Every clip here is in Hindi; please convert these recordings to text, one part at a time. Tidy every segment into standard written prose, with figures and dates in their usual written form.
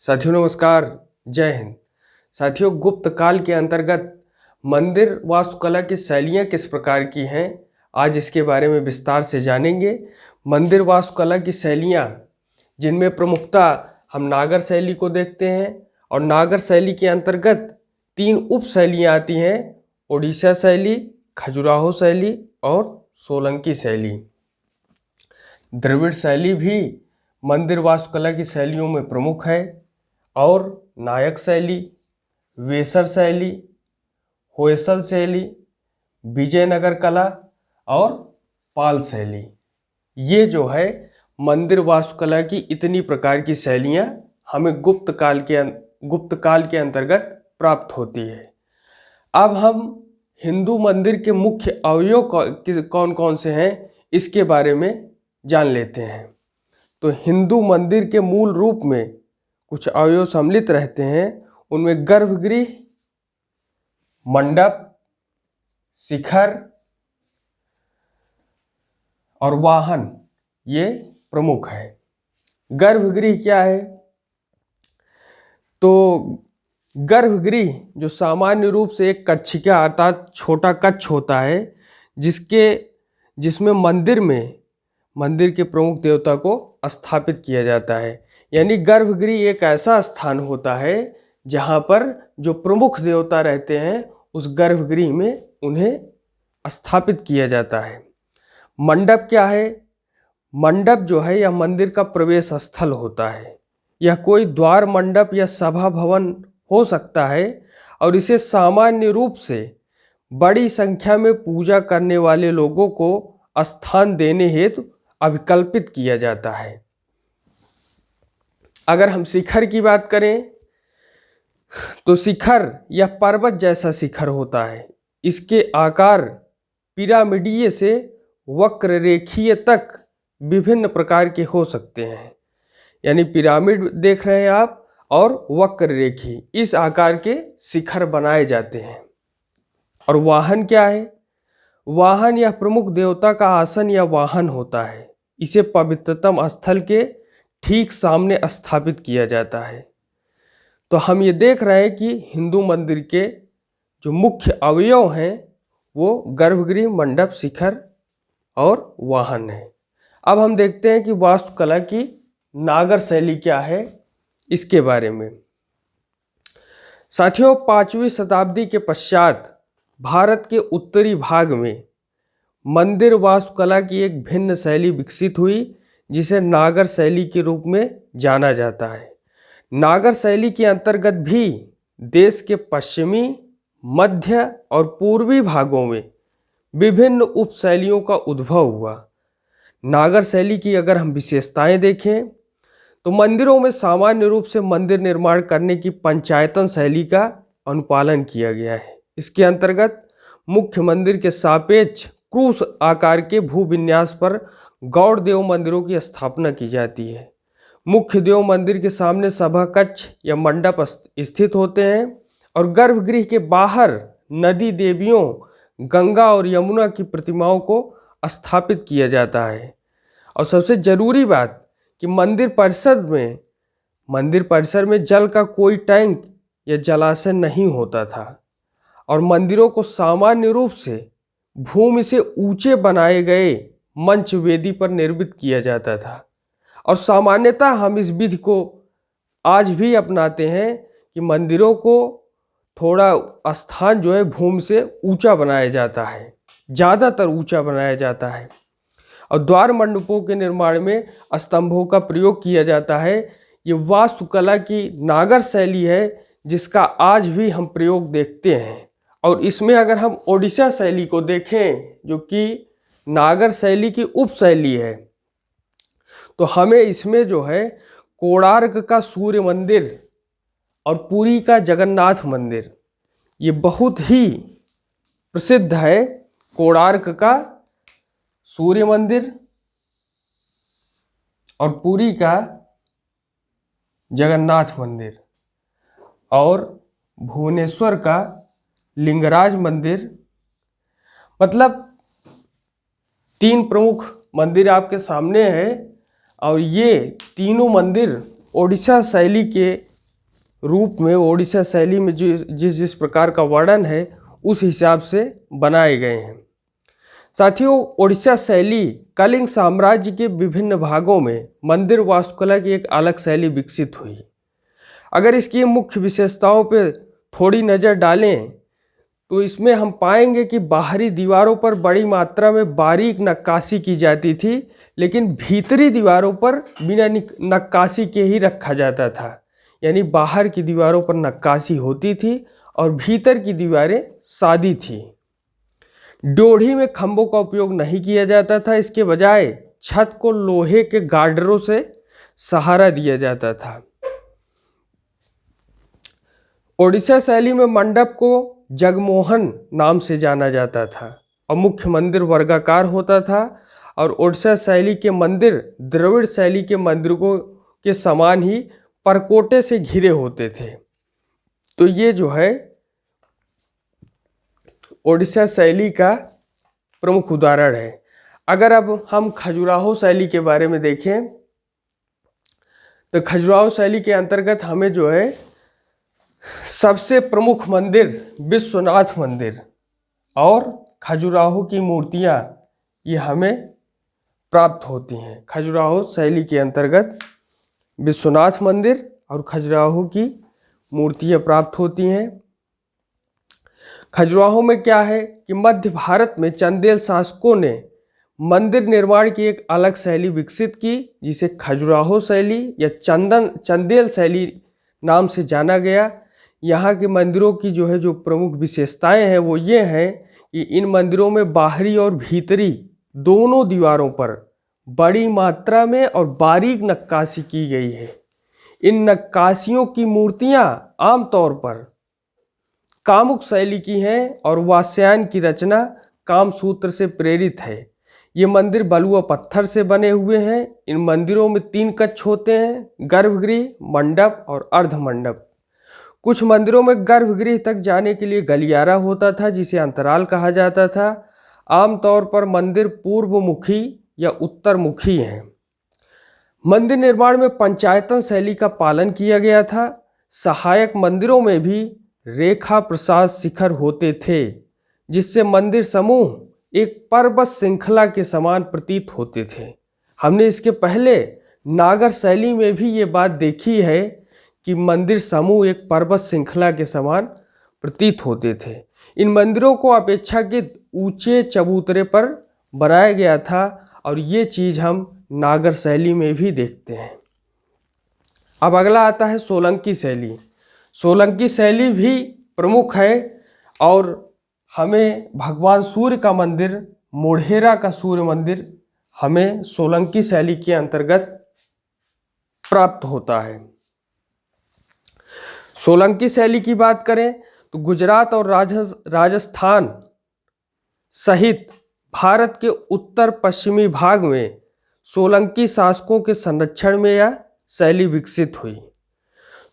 साथियों नमस्कार, जय हिंद। साथियों, गुप्त काल के अंतर्गत मंदिर वास्तुकला की शैलियाँ किस प्रकार की हैं, आज इसके बारे में विस्तार से जानेंगे। मंदिर वास्तुकला की शैलियाँ, जिनमें प्रमुखता हम नागर शैली को देखते हैं, और नागर शैली के अंतर्गत 3 उप शैलियाँ आती हैं: ओडिशा शैली, खजुराहो शैली और सोलंकी शैली। द्रविड़ शैली भी मंदिर वास्तुकला की शैलियों में प्रमुख है, और नायक शैली, वेसर शैली, होयसल शैली, विजयनगर कला और पाल शैली, ये जो है मंदिर वास्तुकला की इतनी प्रकार की शैलियाँ हमें गुप्त काल के अंतर्गत प्राप्त होती है। अब हम हिंदू मंदिर के मुख्य अवयव कौन कौन से हैं, इसके बारे में जान लेते हैं। तो हिंदू मंदिर के मूल रूप में कुछ अवयव सम्मिलित रहते हैं। उनमें गर्भगृह, मंडप, शिखर और वाहन ये प्रमुख है। गर्भगृह क्या है? तो गर्भगृह जो सामान्य रूप से एक कक्षिका अर्थात छोटा कक्ष होता है, जिसमें मंदिर के प्रमुख देवता को स्थापित किया जाता है। यानी गर्भगृह एक ऐसा स्थान होता है जहाँ पर जो प्रमुख देवता रहते हैं उस गर्भगृह में उन्हें स्थापित किया जाता है। मंडप क्या है? मंडप जो है यह मंदिर का प्रवेश स्थल होता है। यह कोई द्वार मंडप या सभा भवन हो सकता है, और इसे सामान्य रूप से बड़ी संख्या में पूजा करने वाले लोगों को स्थान देने हेतु अभिकल्पित किया जाता है। अगर हम शिखर की बात करें तो शिखर यह पर्वत जैसा शिखर होता है। इसके आकार पिरामिडीय से वक्र रेखीय तक विभिन्न प्रकार के हो सकते हैं। यानी पिरामिड देख रहे हैं आप, और वक्र रेखी, इस आकार के शिखर बनाए जाते हैं। और वाहन क्या है? वाहन यह प्रमुख देवता का आसन या वाहन होता है। इसे पवित्रतम स्थल के ठीक सामने स्थापित किया जाता है। तो हम ये देख रहे हैं कि हिंदू मंदिर के जो मुख्य अवयव हैं वो गर्भगृह, मंडप, शिखर और वाहन है। अब हम देखते हैं कि वास्तुकला की नागर शैली क्या है, इसके बारे में। साथियों, 5वीं शताब्दी के पश्चात भारत के उत्तरी भाग में मंदिर वास्तुकला की एक भिन्न शैली विकसित हुई, जिसे नागर शैली के रूप में जाना जाता है। नागर शैली के अंतर्गत भी देश के पश्चिमी, मध्य और पूर्वी भागों में विभिन्न उपशैलियों का उद्भव हुआ। नागर शैली की अगर हम विशेषताएं देखें तो मंदिरों में सामान्य रूप से मंदिर निर्माण करने की पंचायतन शैली का अनुपालन किया गया है। इसके अंतर्गत मुख्य मंदिर के सापेक्ष क्रूस आकार के भूविन्यास पर गौड़ देव मंदिरों की स्थापना की जाती है। मुख्य देव मंदिर के सामने सभा कक्ष या मंडप स्थित होते हैं, और गर्भगृह के बाहर नदी देवियों गंगा और यमुना की प्रतिमाओं को स्थापित किया जाता है। और सबसे जरूरी बात कि मंदिर परिसर में जल का कोई टैंक या जलाशय नहीं होता था, और मंदिरों को सामान्य रूप से भूमि से ऊंचे बनाए गए मंच वेदी पर निर्मित किया जाता था। और सामान्यतः हम इस विधि को आज भी अपनाते हैं कि मंदिरों को थोड़ा स्थान जो है भूमि से ऊंचा बनाया जाता है, ज़्यादातर ऊंचा बनाया जाता है। और द्वार मंडपों के निर्माण में स्तंभों का प्रयोग किया जाता है। ये वास्तुकला की नागर शैली है, जिसका आज भी हम प्रयोग देखते हैं। और इसमें अगर हम ओडिशा शैली को देखें, जो कि नागर शैली की उपशैली है, तो हमें इसमें जो है कोणार्क का सूर्य मंदिर और पुरी का जगन्नाथ मंदिर, ये बहुत ही प्रसिद्ध है। कोणार्क का सूर्य मंदिर और पुरी का जगन्नाथ मंदिर, और भुवनेश्वर का लिंगराज मंदिर, मतलब 3 प्रमुख मंदिर आपके सामने हैं। और ये तीनों मंदिर ओडिशा शैली के रूप में ओडिशा शैली में जिस जिस प्रकार का वर्णन है उस हिसाब से बनाए गए हैं। साथियों, ओडिशा शैली कलिंग साम्राज्य के विभिन्न भागों में मंदिर वास्तुकला की एक अलग शैली विकसित हुई। अगर इसकी मुख्य विशेषताओं पर थोड़ी नज़र डालें तो इसमें हम पाएंगे कि बाहरी दीवारों पर बड़ी मात्रा में बारीक नक्काशी की जाती थी, लेकिन भीतरी दीवारों पर बिना नक्काशी के ही रखा जाता था। यानी बाहर की दीवारों पर नक्काशी होती थी और भीतर की दीवारें सादी थी। ड्योढ़ी में खंभों का उपयोग नहीं किया जाता था, इसके बजाय छत को लोहे के गार्डरों से सहारा दिया जाता था। ओडिशा शैली में मंडप को जगमोहन नाम से जाना जाता था और मुख्य मंदिर वर्गाकार होता था, और ओडिशा शैली के मंदिर द्रविड़ शैली के मंदिरों के समान ही परकोटे से घिरे होते थे। तो ये जो है ओडिशा शैली का प्रमुख उदाहरण है। अगर अब हम खजुराहो शैली के बारे में देखें तो खजुराहो शैली के अंतर्गत हमें जो है सबसे प्रमुख मंदिर विश्वनाथ मंदिर और खजुराहो की मूर्तियाँ ये हमें प्राप्त होती हैं। खजुराहो शैली के अंतर्गत विश्वनाथ मंदिर और खजुराहो की मूर्तियाँ प्राप्त होती हैं। खजुराहो में क्या है कि मध्य भारत में चंदेल शासकों ने मंदिर निर्माण की एक अलग शैली विकसित की, जिसे खजुराहो शैली या चंदेल शैली नाम से जाना गया। यहाँ के मंदिरों की जो प्रमुख विशेषताएं हैं वो ये हैं कि इन मंदिरों में बाहरी और भीतरी दोनों दीवारों पर बड़ी मात्रा में और बारीक नक्काशी की गई है। इन नक्काशियों की मूर्तियाँ आमतौर पर कामुक शैली की हैं और वात्स्यायन की रचना कामसूत्र से प्रेरित है। ये मंदिर बलुआ पत्थर से बने हुए हैं। इन मंदिरों में 3 कक्ष होते हैं: गर्भगृह, मंडप और अर्धमंडप। कुछ मंदिरों में गर्भगृह तक जाने के लिए गलियारा होता था, जिसे अंतराल कहा जाता था। आमतौर पर मंदिर पूर्वमुखी या उत्तरमुखी हैं। मंदिर निर्माण में पंचायतन शैली का पालन किया गया था। सहायक मंदिरों में भी रेखा प्रसाद शिखर होते थे, जिससे मंदिर समूह एक पर्वत श्रृंखला के समान प्रतीत होते थे। हमने इसके पहले नागर शैली में भी ये बात देखी है कि मंदिर समूह एक पर्वत श्रृंखला के समान प्रतीत होते थे। इन मंदिरों को अपेक्षाकृत ऊंचे चबूतरे पर बनाया गया था और ये चीज़ हम नागर शैली में भी देखते हैं। अब अगला आता है सोलंकी शैली। सोलंकी शैली भी प्रमुख है और हमें भगवान सूर्य का मंदिर, मोढेरा का सूर्य मंदिर हमें सोलंकी शैली के अंतर्गत प्राप्त होता है। सोलंकी शैली की बात करें तो गुजरात और राजस्थान सहित भारत के उत्तर पश्चिमी भाग में सोलंकी शासकों के संरक्षण में यह शैली विकसित हुई।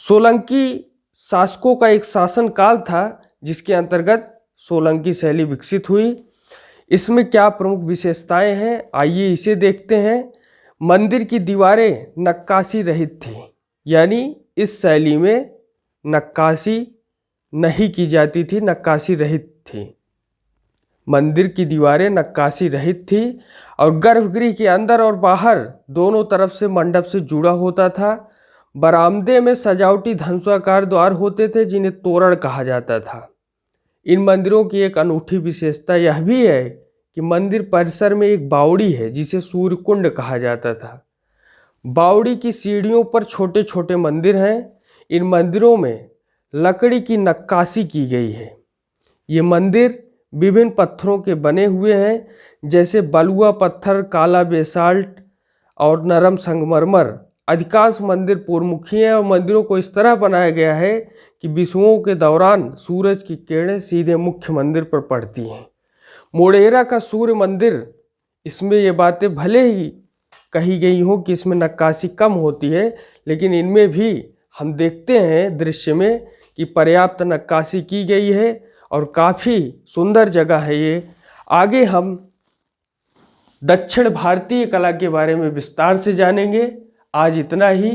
सोलंकी शासकों का एक शासन काल था जिसके अंतर्गत सोलंकी शैली विकसित हुई। इसमें क्या प्रमुख विशेषताएं हैं, आइए इसे देखते हैं। मंदिर की दीवारें नक्काशी रहित थी, यानी इस शैली में नक्काशी नहीं की जाती थी, नक्काशी रहित थी। मंदिर की दीवारें नक्काशी रहित थी और गर्भगृह के अंदर और बाहर दोनों तरफ से मंडप से जुड़ा होता था। बरामदे में सजावटी धनुषाकार द्वार होते थे जिन्हें तोरण कहा जाता था। इन मंदिरों की एक अनूठी विशेषता यह भी है कि मंदिर परिसर में एक बावड़ी है जिसे सूर्यकुंड कहा जाता था। बावड़ी की सीढ़ियों पर छोटे छोटे मंदिर हैं। इन मंदिरों में लकड़ी की नक्काशी की गई है। ये मंदिर विभिन्न पत्थरों के बने हुए हैं, जैसे बलुआ पत्थर, काला बेसाल्ट और नरम संगमरमर। अधिकांश मंदिर पूर्वमुखी हैं और मंदिरों को इस तरह बनाया गया है कि विषुओं के दौरान सूरज की किरणें सीधे मुख्य मंदिर पर पड़ती हैं। मोढेरा का सूर्य मंदिर, इसमें ये बातें भले ही कही गई हों कि इसमें नक्काशी कम होती है, लेकिन इनमें भी हम देखते हैं दृश्य में कि पर्याप्त नक्काशी की गई है और काफ़ी सुंदर जगह है ये। आगे हम दक्षिण भारतीय कला के बारे में विस्तार से जानेंगे। आज इतना ही।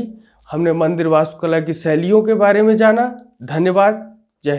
हमने मंदिर वास्तुकला की शैलियों के बारे में जाना। धन्यवाद।